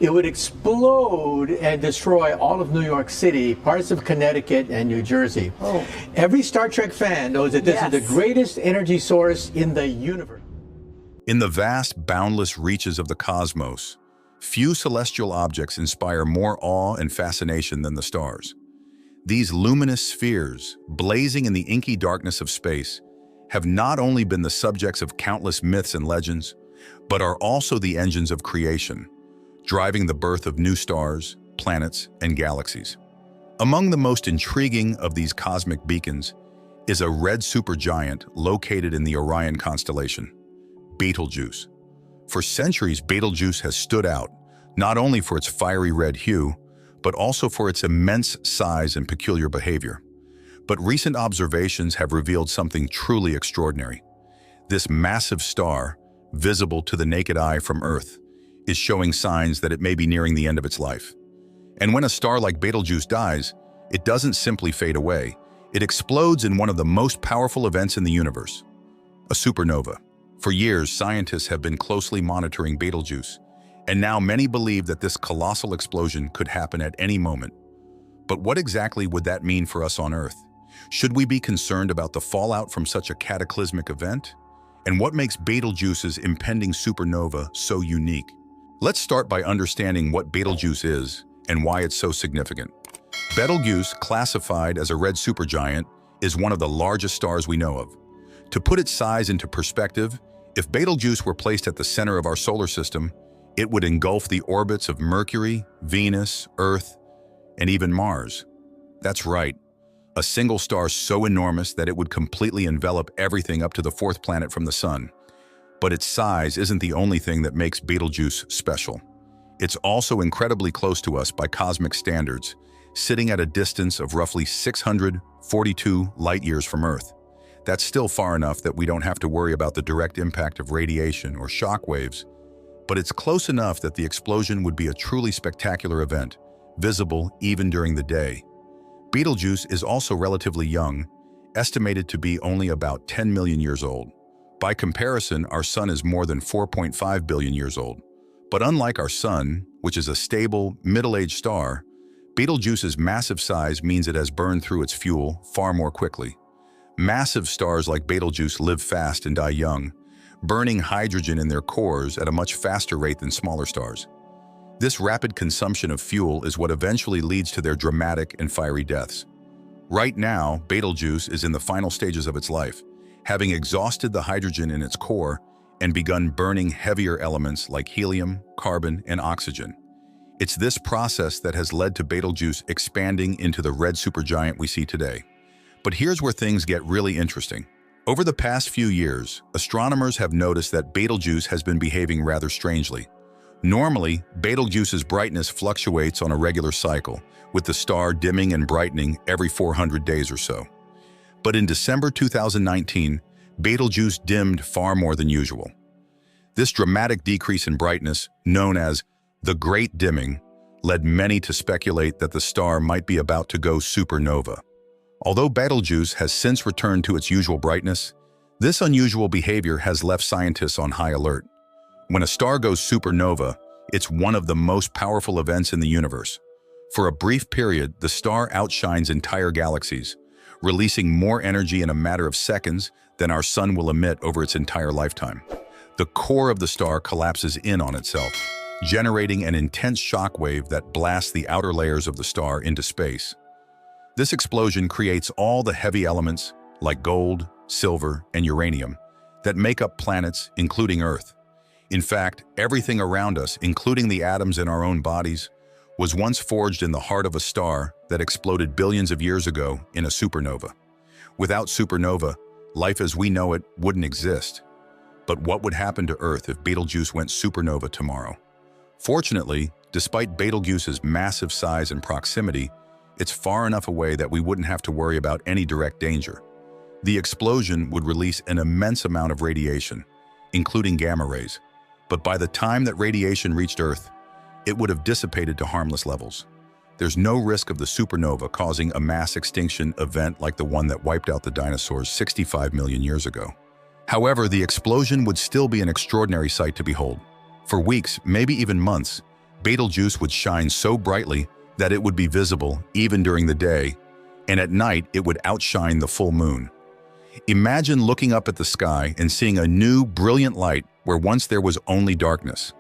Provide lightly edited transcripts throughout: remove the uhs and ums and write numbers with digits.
it would explode and destroy all of New York City, parts of Connecticut and New Jersey. Oh. Every Star Trek fan knows that this is the greatest energy source in the universe. In the vast, boundless reaches of the cosmos, few celestial objects inspire more awe and fascination than the stars. These luminous spheres, blazing in the inky darkness of space, have not only been the subjects of countless myths and legends, but are also the engines of creation, driving the birth of new stars, planets, and galaxies. Among the most intriguing of these cosmic beacons is a red supergiant located in the Orion constellation, Betelgeuse. For centuries, Betelgeuse has stood out, not only for its fiery red hue, but also for its immense size and peculiar behavior. But recent observations have revealed something truly extraordinary. This massive star, visible to the naked eye from Earth, is showing signs that it may be nearing the end of its life. And when a star like Betelgeuse dies, it doesn't simply fade away. It explodes in one of the most powerful events in the universe, a supernova. For years, scientists have been closely monitoring Betelgeuse, and now many believe that this colossal explosion could happen at any moment. But what exactly would that mean for us on Earth? Should we be concerned about the fallout from such a cataclysmic event? And what makes Betelgeuse's impending supernova so unique? Let's start by understanding what Betelgeuse is and why it's so significant. Betelgeuse, classified as a red supergiant, is one of the largest stars we know of. To put its size into perspective, if Betelgeuse were placed at the center of our solar system, it would engulf the orbits of Mercury, Venus, Earth, and even Mars. That's right, a single star so enormous that it would completely envelop everything up to the fourth planet from the Sun. But its size isn't the only thing that makes Betelgeuse special. It's also incredibly close to us by cosmic standards, sitting at a distance of roughly 642 light-years from Earth. That's still far enough that we don't have to worry about the direct impact of radiation or shock waves, but it's close enough that the explosion would be a truly spectacular event, visible even during the day. Betelgeuse is also relatively young, estimated to be only about 10 million years old. By comparison, our Sun is more than 4.5 billion years old. But unlike our Sun, which is a stable, middle-aged star, Betelgeuse's massive size means it has burned through its fuel far more quickly. Massive stars like Betelgeuse live fast and die young, burning hydrogen in their cores at a much faster rate than smaller stars. This rapid consumption of fuel is what eventually leads to their dramatic and fiery deaths. Right now, Betelgeuse is in the final stages of its life, having exhausted the hydrogen in its core and begun burning heavier elements like helium, carbon, and oxygen. It's this process that has led to Betelgeuse expanding into the red supergiant we see today. But here's where things get really interesting. Over the past few years, astronomers have noticed that Betelgeuse has been behaving rather strangely. Normally, Betelgeuse's brightness fluctuates on a regular cycle, with the star dimming and brightening every 400 days or so. But in December 2019, Betelgeuse dimmed far more than usual. This dramatic decrease in brightness, known as the Great Dimming, led many to speculate that the star might be about to go supernova. Although Betelgeuse has since returned to its usual brightness, this unusual behavior has left scientists on high alert. When a star goes supernova, it's one of the most powerful events in the universe. For a brief period, the star outshines entire galaxies, releasing more energy in a matter of seconds than our Sun will emit over its entire lifetime. The core of the star collapses in on itself, generating an intense shock wave that blasts the outer layers of the star into space. This explosion creates all the heavy elements, like gold, silver, and uranium, that make up planets, including Earth. In fact, everything around us, including the atoms in our own bodies, was once forged in the heart of a star that exploded billions of years ago in a supernova. Without supernova, life as we know it wouldn't exist. But what would happen to Earth if Betelgeuse went supernova tomorrow? Fortunately, despite Betelgeuse's massive size and proximity, it's far enough away that we wouldn't have to worry about any direct danger. The explosion would release an immense amount of radiation, including gamma rays. But by the time that radiation reached Earth, it would have dissipated to harmless levels. There's no risk of the supernova causing a mass extinction event like the one that wiped out the dinosaurs 65 million years ago. However, the explosion would still be an extraordinary sight to behold. For weeks, maybe even months, Betelgeuse would shine so brightly that it would be visible even during the day, and at night it would outshine the full moon. Imagine looking up at the sky and seeing a new, brilliant light where once there was only darkness.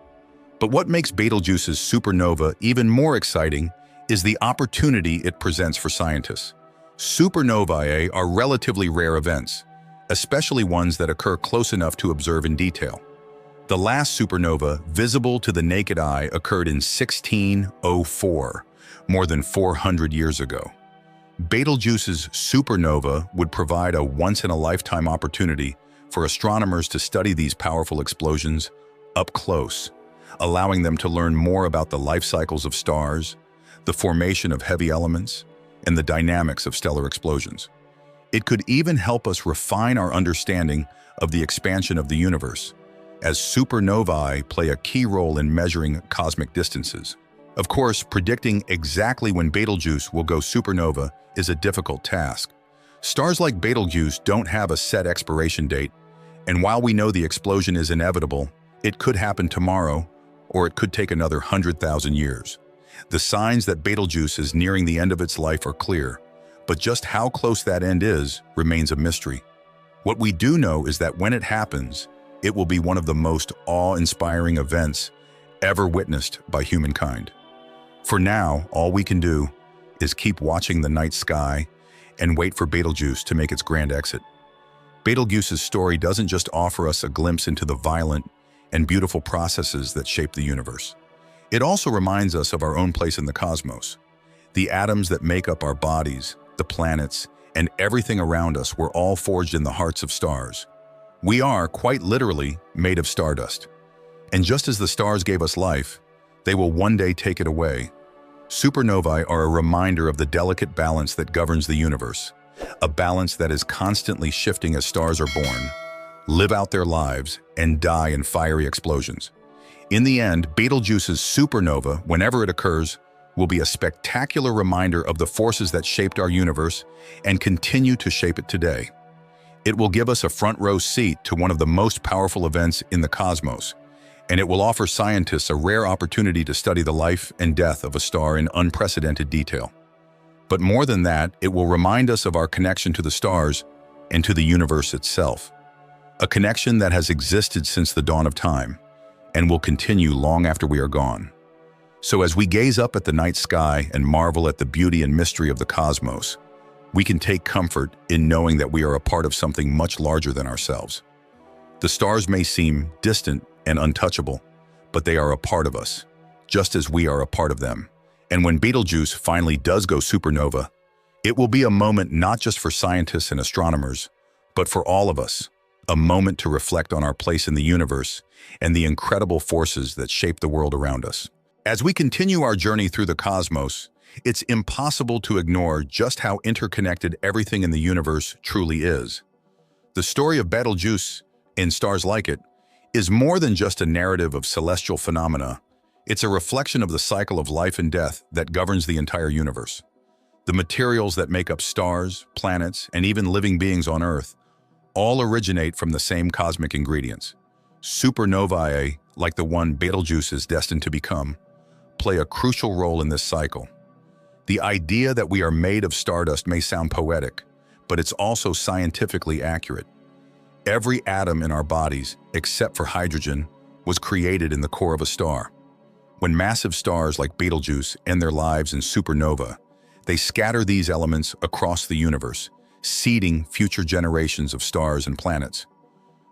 But what makes Betelgeuse's supernova even more exciting is the opportunity it presents for scientists. Supernovae are relatively rare events, especially ones that occur close enough to observe in detail. The last supernova visible to the naked eye occurred in 1604, more than 400 years ago. Betelgeuse's supernova would provide a once-in-a-lifetime opportunity for astronomers to study these powerful explosions up close, allowing them to learn more about the life cycles of stars, the formation of heavy elements, and the dynamics of stellar explosions. It could even help us refine our understanding of the expansion of the universe, as supernovae play a key role in measuring cosmic distances. Of course, predicting exactly when Betelgeuse will go supernova is a difficult task. Stars like Betelgeuse don't have a set expiration date, and while we know the explosion is inevitable, it could happen tomorrow, or it could take another 100,000 years. The signs that Betelgeuse is nearing the end of its life are clear, but just how close that end is remains a mystery. What we do know is that when it happens, it will be one of the most awe-inspiring events ever witnessed by humankind. For now, all we can do is keep watching the night sky and wait for Betelgeuse to make its grand exit. Betelgeuse's story doesn't just offer us a glimpse into the violent and beautiful processes that shape the universe. It also reminds us of our own place in the cosmos. The atoms that make up our bodies, the planets, and everything around us were all forged in the hearts of stars. We are, quite literally, made of stardust. And just as the stars gave us life, they will one day take it away. Supernovae are a reminder of the delicate balance that governs the universe, a balance that is constantly shifting as stars are born, live out their lives, and die in fiery explosions. In the end, Betelgeuse's supernova, whenever it occurs, will be a spectacular reminder of the forces that shaped our universe and continue to shape it today. It will give us a front-row seat to one of the most powerful events in the cosmos, and it will offer scientists a rare opportunity to study the life and death of a star in unprecedented detail. But more than that, it will remind us of our connection to the stars and to the universe itself, a connection that has existed since the dawn of time and will continue long after we are gone. So as we gaze up at the night sky and marvel at the beauty and mystery of the cosmos, we can take comfort in knowing that we are a part of something much larger than ourselves. The stars may seem distant and untouchable, but they are a part of us, just as we are a part of them. And when Betelgeuse finally does go supernova, it will be a moment not just for scientists and astronomers, but for all of us, a moment to reflect on our place in the universe and the incredible forces that shape the world around us. As we continue our journey through the cosmos, it's impossible to ignore just how interconnected everything in the universe truly is. The story of Betelgeuse, and stars like it, is more than just a narrative of celestial phenomena. It's a reflection of the cycle of life and death that governs the entire universe. The materials that make up stars, planets, and even living beings on Earth all originate from the same cosmic ingredients. Supernovae, like the one Betelgeuse is destined to become, play a crucial role in this cycle. The idea that we are made of stardust may sound poetic, but it's also scientifically accurate. Every atom in our bodies, except for hydrogen, was created in the core of a star. When massive stars like Betelgeuse end their lives in supernova, they scatter these elements across the universe, seeding future generations of stars and planets.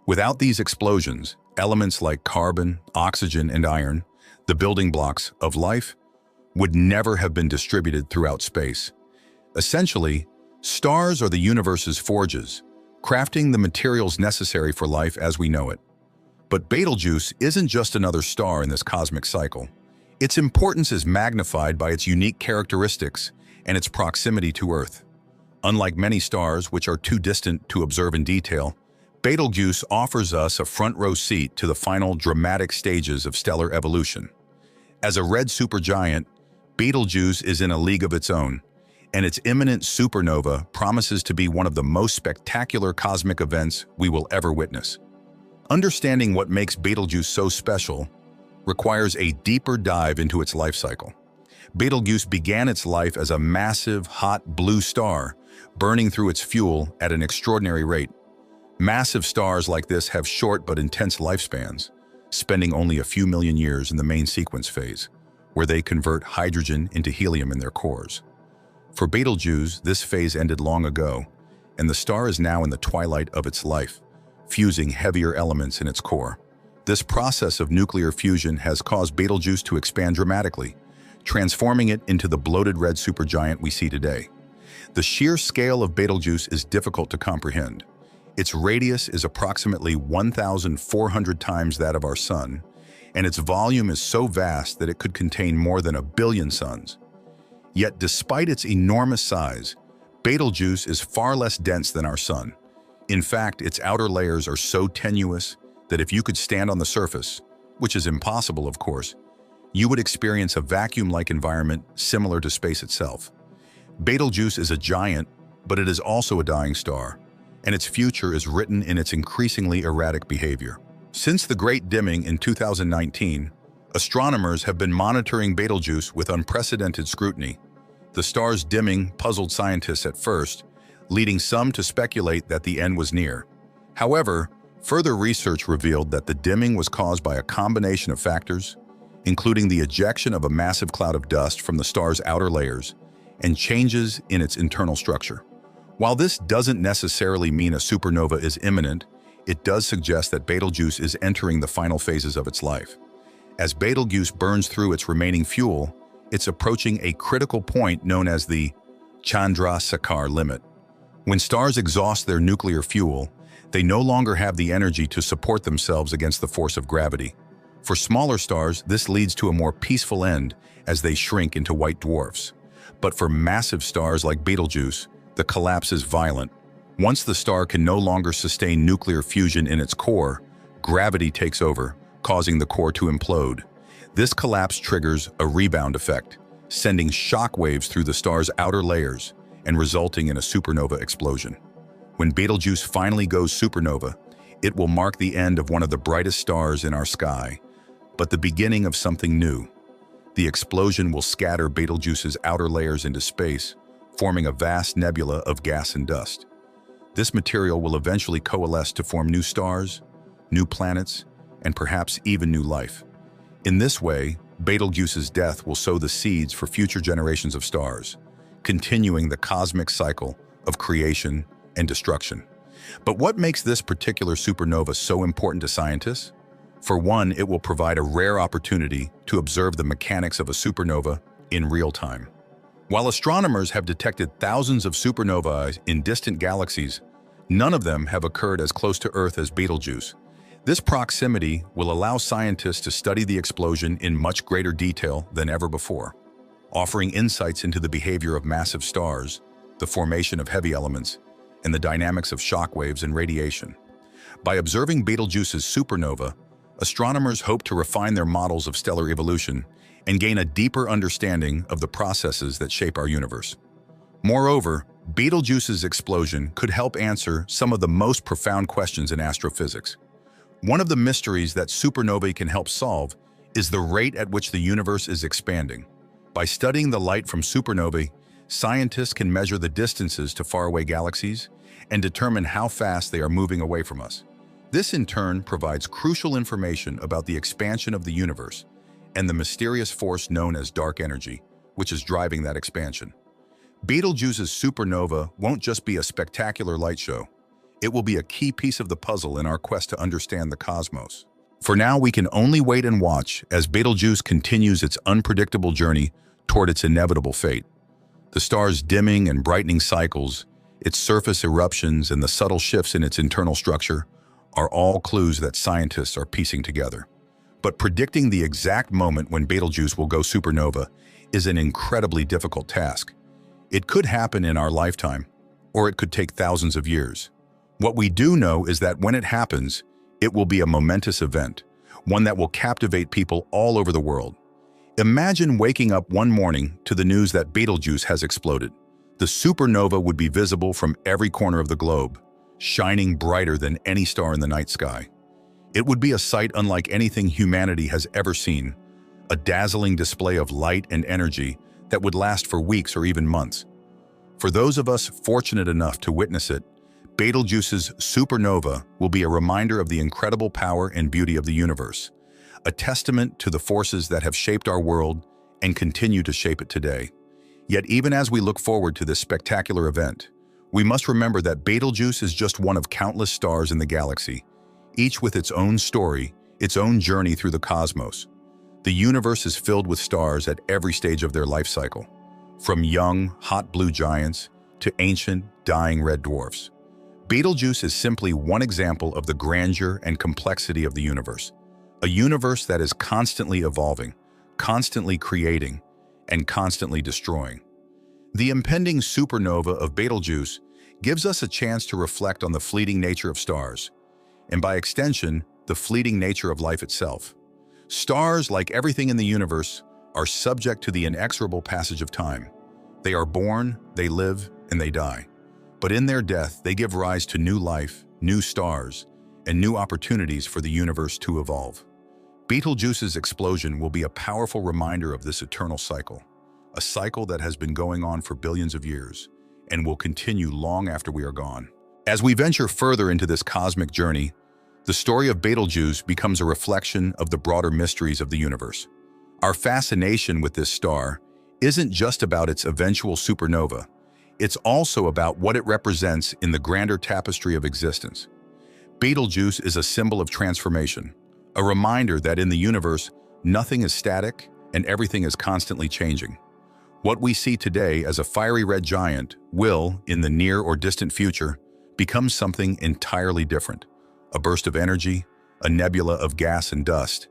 Without these explosions, elements like carbon, oxygen, and iron, the building blocks of life, would never have been distributed throughout space. Essentially, stars are the universe's forges, crafting the materials necessary for life as we know it. But Betelgeuse isn't just another star in this cosmic cycle. Its importance is magnified by its unique characteristics and its proximity to Earth. Unlike many stars, which are too distant to observe in detail, Betelgeuse offers us a front-row seat to the final dramatic stages of stellar evolution. As a red supergiant, Betelgeuse is in a league of its own, and its imminent supernova promises to be one of the most spectacular cosmic events we will ever witness. Understanding what makes Betelgeuse so special, requires a deeper dive into its life cycle. Betelgeuse began its life as a massive, hot blue star, burning through its fuel at an extraordinary rate. Massive stars like this have short but intense lifespans, spending only a few million years in the main sequence phase, where they convert hydrogen into helium in their cores. For Betelgeuse, this phase ended long ago, and the star is now in the twilight of its life, fusing heavier elements in its core. This process of nuclear fusion has caused Betelgeuse to expand dramatically, transforming it into the bloated red supergiant we see today. The sheer scale of Betelgeuse is difficult to comprehend. Its radius is approximately 1,400 times that of our Sun, and its volume is so vast that it could contain more than 1 billion suns. Yet despite its enormous size, Betelgeuse is far less dense than our Sun. In fact, its outer layers are so tenuous that if you could stand on the surface, which is impossible of course, you would experience a vacuum-like environment similar to space itself. Betelgeuse is a giant, but it is also a dying star, and its future is written in its increasingly erratic behavior. Since the Great Dimming in 2019, astronomers have been monitoring Betelgeuse with unprecedented scrutiny. The star's dimming puzzled scientists at first, leading some to speculate that the end was near. However, further research revealed that the dimming was caused by a combination of factors, including the ejection of a massive cloud of dust from the star's outer layers and changes in its internal structure. While this doesn't necessarily mean a supernova is imminent, it does suggest that Betelgeuse is entering the final phases of its life. As Betelgeuse burns through its remaining fuel, it's approaching a critical point known as the Chandrasekhar limit. When stars exhaust their nuclear fuel, they no longer have the energy to support themselves against the force of gravity. For smaller stars, this leads to a more peaceful end as they shrink into white dwarfs. But for massive stars like Betelgeuse, the collapse is violent. Once the star can no longer sustain nuclear fusion in its core, gravity takes over, causing the core to implode. This collapse triggers a rebound effect, sending shock waves through the star's outer layers and resulting in a supernova explosion. When Betelgeuse finally goes supernova, it will mark the end of one of the brightest stars in our sky, but the beginning of something new. The explosion will scatter Betelgeuse's outer layers into space, forming a vast nebula of gas and dust. This material will eventually coalesce to form new stars, new planets, and perhaps even new life. In this way, Betelgeuse's death will sow the seeds for future generations of stars, continuing the cosmic cycle of creation and destruction. But what makes this particular supernova so important to scientists? For one, it will provide a rare opportunity to observe the mechanics of a supernova in real time. While astronomers have detected thousands of supernovae in distant galaxies, none of them have occurred as close to Earth as Betelgeuse. This proximity will allow scientists to study the explosion in much greater detail than ever before, offering insights into the behavior of massive stars, the formation of heavy elements, and the dynamics of shock waves and radiation. By observing Betelgeuse's supernova, astronomers hope to refine their models of stellar evolution and gain a deeper understanding of the processes that shape our universe. Moreover, Betelgeuse's explosion could help answer some of the most profound questions in astrophysics. One of the mysteries that supernovae can help solve is the rate at which the universe is expanding. By studying the light from supernovae, scientists can measure the distances to faraway galaxies and determine how fast they are moving away from us. This in turn provides crucial information about the expansion of the universe and the mysterious force known as dark energy, which is driving that expansion. Betelgeuse's supernova won't just be a spectacular light show. It will be a key piece of the puzzle in our quest to understand the cosmos. For now, we can only wait and watch as Betelgeuse continues its unpredictable journey toward its inevitable fate. The star's dimming and brightening cycles, its surface eruptions, and the subtle shifts in its internal structure are all clues that scientists are piecing together. But predicting the exact moment when Betelgeuse will go supernova is an incredibly difficult task. It could happen in our lifetime, or it could take thousands of years. What we do know is that when it happens, it will be a momentous event, one that will captivate people all over the world. Imagine waking up one morning to the news that Betelgeuse has exploded. The supernova would be visible from every corner of the globe, shining brighter than any star in the night sky. It would be a sight unlike anything humanity has ever seen, a dazzling display of light and energy that would last for weeks or even months. For those of us fortunate enough to witness it, Betelgeuse's supernova will be a reminder of the incredible power and beauty of the universe, a testament to the forces that have shaped our world and continue to shape it today. Yet even as we look forward to this spectacular event, we must remember that Betelgeuse is just one of countless stars in the galaxy, each with its own story, its own journey through the cosmos. The universe is filled with stars at every stage of their life cycle, from young, hot blue giants to ancient, dying red dwarfs. Betelgeuse is simply one example of the grandeur and complexity of the universe, a universe that is constantly evolving, constantly creating, and constantly destroying. The impending supernova of Betelgeuse gives us a chance to reflect on the fleeting nature of stars, and by extension, the fleeting nature of life itself. Stars, like everything in the universe, are subject to the inexorable passage of time. They are born, they live, and they die. But in their death, they give rise to new life, new stars, and new opportunities for the universe to evolve. Betelgeuse's explosion will be a powerful reminder of this eternal cycle, a cycle that has been going on for billions of years and will continue long after we are gone. As we venture further into this cosmic journey, the story of Betelgeuse becomes a reflection of the broader mysteries of the universe. Our fascination with this star isn't just about its eventual supernova, it's also about what it represents in the grander tapestry of existence. Betelgeuse is a symbol of transformation, a reminder that in the universe, nothing is static and everything is constantly changing. What we see today as a fiery red giant will, in the near or distant future, become something entirely different. A burst of energy, a nebula of gas and dust,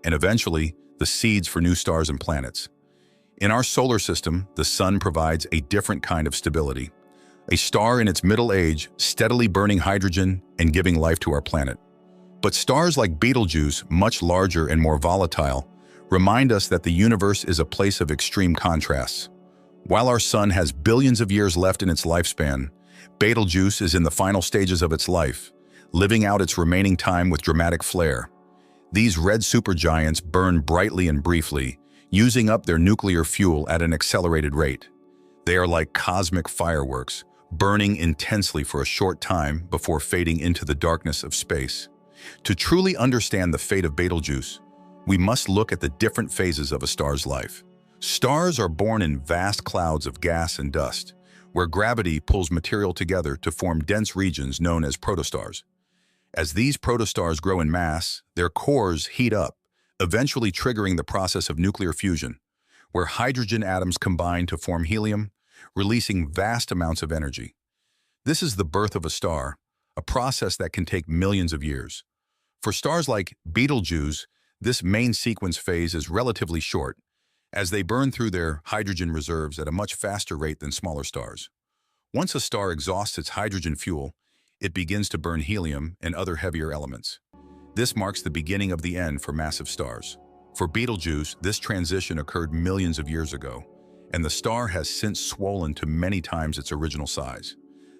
and eventually, the seeds for new stars and planets. In our solar system, the sun provides a different kind of stability. A star in its middle age, steadily burning hydrogen and giving life to our planet. But stars like Betelgeuse, much larger and more volatile, remind us that the universe is a place of extreme contrasts. While our sun has billions of years left in its lifespan, Betelgeuse is in the final stages of its life, living out its remaining time with dramatic flair. These red supergiants burn brightly and briefly, using up their nuclear fuel at an accelerated rate. They are like cosmic fireworks, burning intensely for a short time before fading into the darkness of space. To truly understand the fate of Betelgeuse, we must look at the different phases of a star's life. Stars are born in vast clouds of gas and dust, where gravity pulls material together to form dense regions known as protostars. As these protostars grow in mass, their cores heat up, eventually triggering the process of nuclear fusion, where hydrogen atoms combine to form helium, releasing vast amounts of energy. This is the birth of a star, a process that can take millions of years. For stars like Betelgeuse, this main sequence phase is relatively short, as they burn through their hydrogen reserves at a much faster rate than smaller stars. Once a star exhausts its hydrogen fuel, it begins to burn helium and other heavier elements. This marks the beginning of the end for massive stars. For Betelgeuse, this transition occurred millions of years ago, and the star has since swollen to many times its original size.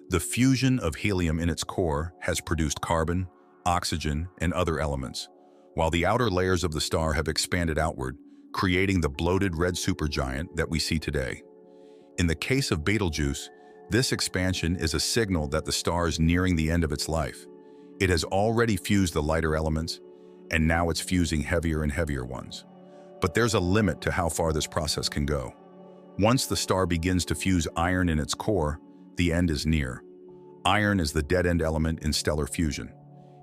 The fusion of helium in its core has produced carbon, oxygen, and other elements, while the outer layers of the star have expanded outward, creating the bloated red supergiant that we see today. In the case of Betelgeuse, this expansion is a signal that the star is nearing the end of its life. It has already fused the lighter elements, and now it's fusing heavier and heavier ones. But there's a limit to how far this process can go. Once the star begins to fuse iron in its core, the end is near. Iron is the dead-end element in stellar fusion.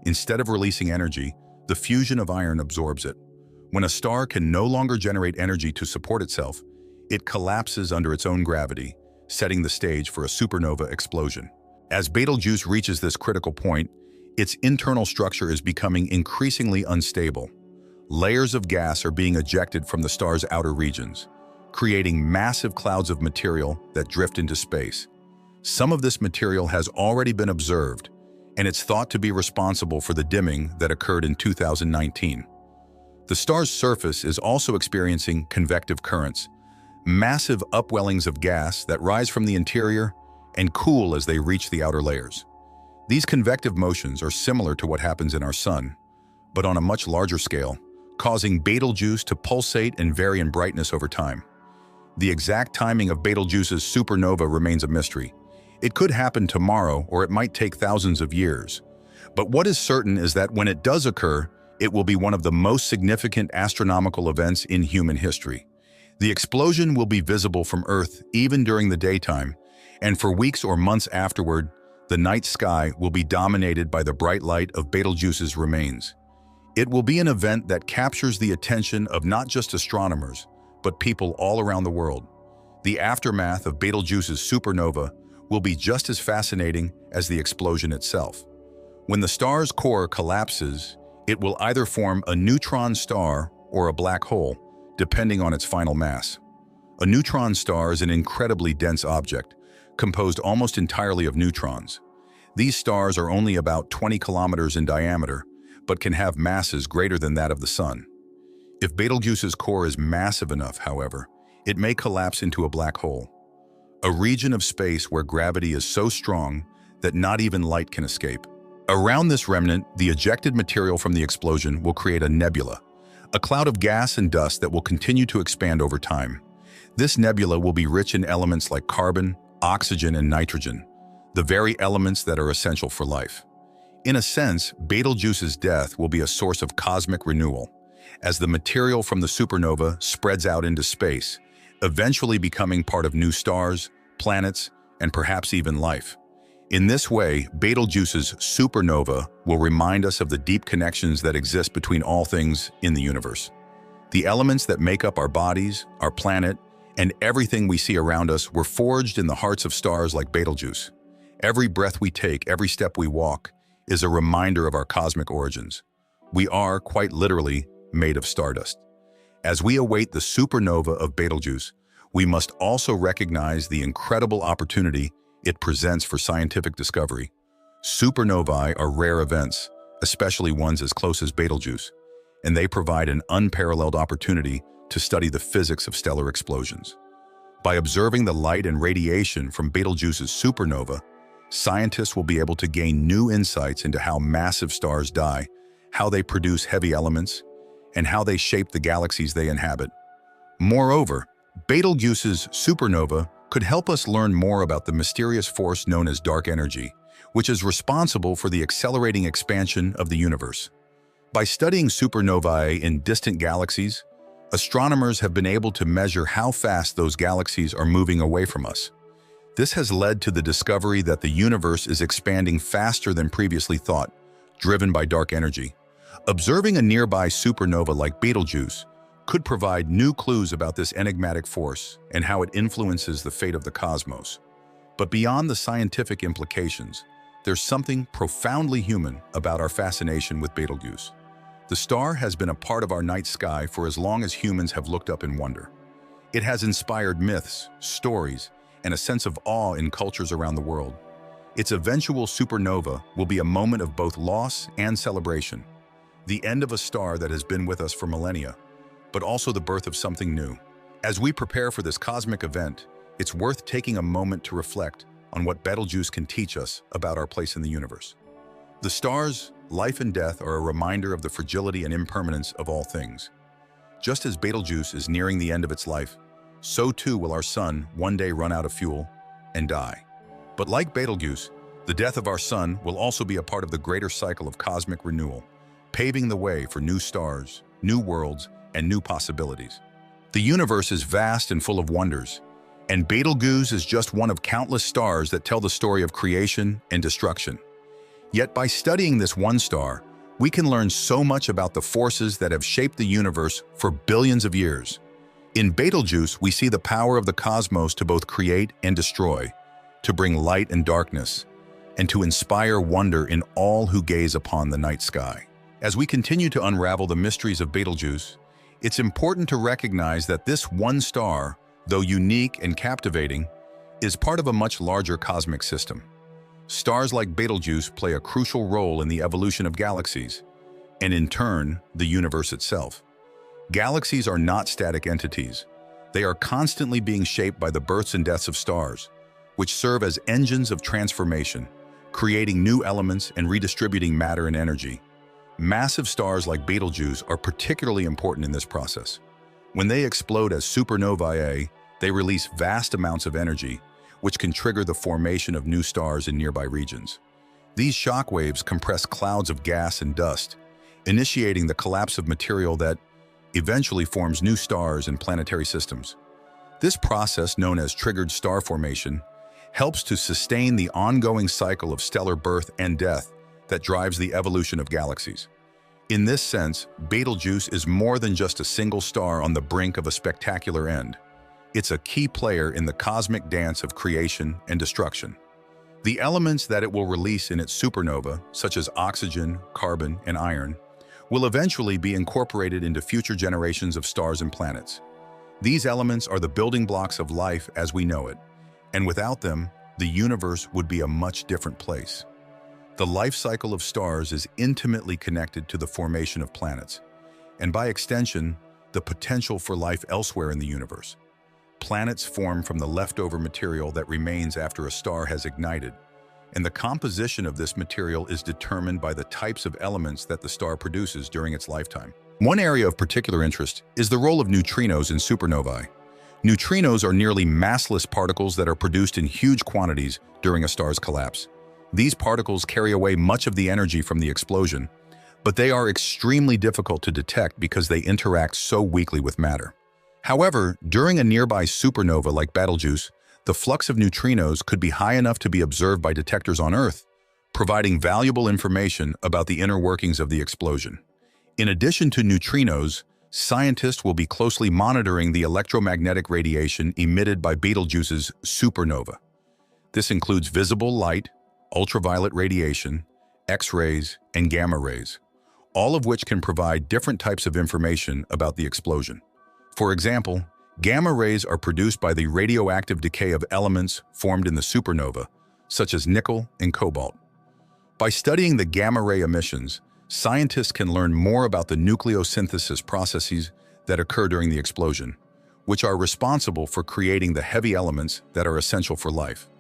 Instead of releasing energy, the fusion of iron absorbs it. When a star can no longer generate energy to support itself, it collapses under its own gravity, setting the stage for a supernova explosion. As Betelgeuse reaches this critical point, its internal structure is becoming increasingly unstable. Layers of gas are being ejected from the star's outer regions, creating massive clouds of material that drift into space. Some of this material has already been observed, and it's thought to be responsible for the dimming that occurred in 2019. The star's surface is also experiencing convective currents, massive upwellings of gas that rise from the interior and cool as they reach the outer layers. These convective motions are similar to what happens in our sun, but on a much larger scale, causing Betelgeuse to pulsate and vary in brightness over time. The exact timing of Betelgeuse's supernova remains a mystery. It could happen tomorrow, or it might take thousands of years. But what is certain is that when it does occur, it will be one of the most significant astronomical events in human history. The explosion will be visible from Earth even during the daytime, and for weeks or months afterward, the night sky will be dominated by the bright light of Betelgeuse's remains. It will be an event that captures the attention of not just astronomers, but people all around the world. The aftermath of Betelgeuse's supernova will be just as fascinating as the explosion itself. When the star's core collapses, it will either form a neutron star or a black hole, depending on its final mass. A neutron star is an incredibly dense object, composed almost entirely of neutrons. These stars are only about 20 kilometers in diameter, but can have masses greater than that of the Sun. If Betelgeuse's core is massive enough, however, it may collapse into a black hole, a region of space where gravity is so strong that not even light can escape. Around this remnant, the ejected material from the explosion will create a nebula, a cloud of gas and dust that will continue to expand over time. This nebula will be rich in elements like carbon, oxygen, and nitrogen, the very elements that are essential for life. In a sense, Betelgeuse's death will be a source of cosmic renewal, as the material from the supernova spreads out into space, eventually becoming part of new stars, planets, and perhaps even life. In this way, Betelgeuse's supernova will remind us of the deep connections that exist between all things in the universe. The elements that make up our bodies, our planet, and everything we see around us were forged in the hearts of stars like Betelgeuse. Every breath we take, every step we walk, is a reminder of our cosmic origins. We are, quite literally, made of stardust. As we await the supernova of Betelgeuse, we must also recognize the incredible opportunity it presents for scientific discovery. Supernovae are rare events, especially ones as close as Betelgeuse, and they provide an unparalleled opportunity to study the physics of stellar explosions. By observing the light and radiation from Betelgeuse's supernova, scientists will be able to gain new insights into how massive stars die, how they produce heavy elements, and how they shape the galaxies they inhabit. Moreover, Betelgeuse's supernova could help us learn more about the mysterious force known as dark energy, which is responsible for the accelerating expansion of the universe. By studying supernovae in distant galaxies, astronomers have been able to measure how fast those galaxies are moving away from us. This has led to the discovery that the universe is expanding faster than previously thought, driven by dark energy. Observing a nearby supernova like Betelgeuse could provide new clues about this enigmatic force and how it influences the fate of the cosmos. But beyond the scientific implications, there's something profoundly human about our fascination with Betelgeuse. The star has been a part of our night sky for as long as humans have looked up in wonder. It has inspired myths, stories, and a sense of awe in cultures around the world. Its eventual supernova will be a moment of both loss and celebration, the end of a star that has been with us for millennia, but also the birth of something new. As we prepare for this cosmic event, it's worth taking a moment to reflect on what Betelgeuse can teach us about our place in the universe. The star's life and death are a reminder of the fragility and impermanence of all things. Just as Betelgeuse is nearing the end of its life, so too will our sun one day run out of fuel and die. But like Betelgeuse, the death of our sun will also be a part of the greater cycle of cosmic renewal, paving the way for new stars, new worlds, and new possibilities. The universe is vast and full of wonders, and Betelgeuse is just one of countless stars that tell the story of creation and destruction. Yet by studying this one star, we can learn so much about the forces that have shaped the universe for billions of years. In Betelgeuse, we see the power of the cosmos to both create and destroy, to bring light and darkness, and to inspire wonder in all who gaze upon the night sky. As we continue to unravel the mysteries of Betelgeuse, it's important to recognize that this one star, though unique and captivating, is part of a much larger cosmic system. Stars like Betelgeuse play a crucial role in the evolution of galaxies, and in turn, the universe itself. Galaxies are not static entities. They are constantly being shaped by the births and deaths of stars, which serve as engines of transformation, creating new elements and redistributing matter and energy. Massive stars like Betelgeuse are particularly important in this process. When they explode as supernovae, they release vast amounts of energy, which can trigger the formation of new stars in nearby regions. These shock waves compress clouds of gas and dust, initiating the collapse of material that eventually forms new stars and planetary systems. This process, known as triggered star formation, helps to sustain the ongoing cycle of stellar birth and death that drives the evolution of galaxies. In this sense, Betelgeuse is more than just a single star on the brink of a spectacular end. It's a key player in the cosmic dance of creation and destruction. The elements that it will release in its supernova, such as oxygen, carbon, and iron, will eventually be incorporated into future generations of stars and planets. These elements are the building blocks of life as we know it, and without them, the universe would be a much different place. The life cycle of stars is intimately connected to the formation of planets, and by extension, the potential for life elsewhere in the universe. Planets form from the leftover material that remains after a star has ignited, and the composition of this material is determined by the types of elements that the star produces during its lifetime. One area of particular interest is the role of neutrinos in supernovae. Neutrinos are nearly massless particles that are produced in huge quantities during a star's collapse. These particles carry away much of the energy from the explosion, but they are extremely difficult to detect because they interact so weakly with matter. However, during a nearby supernova like Betelgeuse, the flux of neutrinos could be high enough to be observed by detectors on Earth, providing valuable information about the inner workings of the explosion. In addition to neutrinos, scientists will be closely monitoring the electromagnetic radiation emitted by Betelgeuse's supernova. This includes visible light, ultraviolet radiation, X-rays, and gamma rays, all of which can provide different types of information about the explosion. For example, gamma rays are produced by the radioactive decay of elements formed in the supernova, such as nickel and cobalt. By studying the gamma ray emissions, scientists can learn more about the nucleosynthesis processes that occur during the explosion, which are responsible for creating the heavy elements that are essential for life.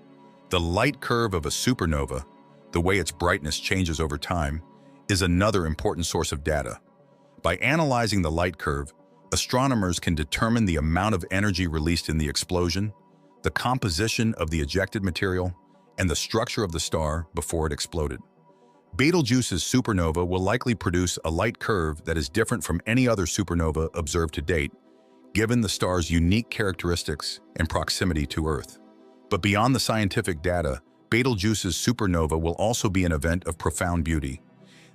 The light curve of a supernova, the way its brightness changes over time, is another important source of data. By analyzing the light curve, astronomers can determine the amount of energy released in the explosion, the composition of the ejected material, and the structure of the star before it exploded. Betelgeuse's supernova will likely produce a light curve that is different from any other supernova observed to date, given the star's unique characteristics and proximity to Earth. But beyond the scientific data, Betelgeuse's supernova will also be an event of profound beauty.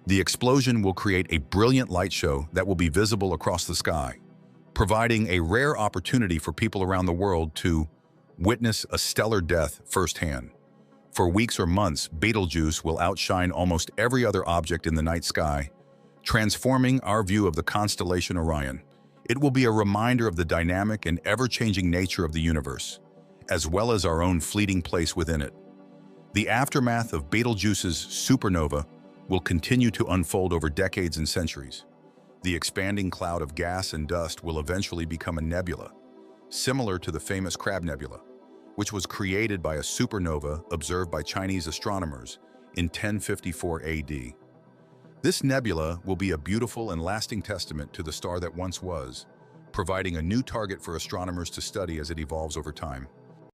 The explosion will create a brilliant light show that will be visible across the sky, providing a rare opportunity for people around the world to witness a stellar death firsthand. For weeks or months, Betelgeuse will outshine almost every other object in the night sky, transforming our view of the constellation Orion. It will be a reminder of the dynamic and ever-changing nature of the universe, as well as our own fleeting place within it. The aftermath of Betelgeuse's supernova will continue to unfold over decades and centuries. The expanding cloud of gas and dust will eventually become a nebula, similar to the famous Crab Nebula, which was created by a supernova observed by Chinese astronomers in 1054 AD. This nebula will be a beautiful and lasting testament to the star that once was, providing a new target for astronomers to study as it evolves over time.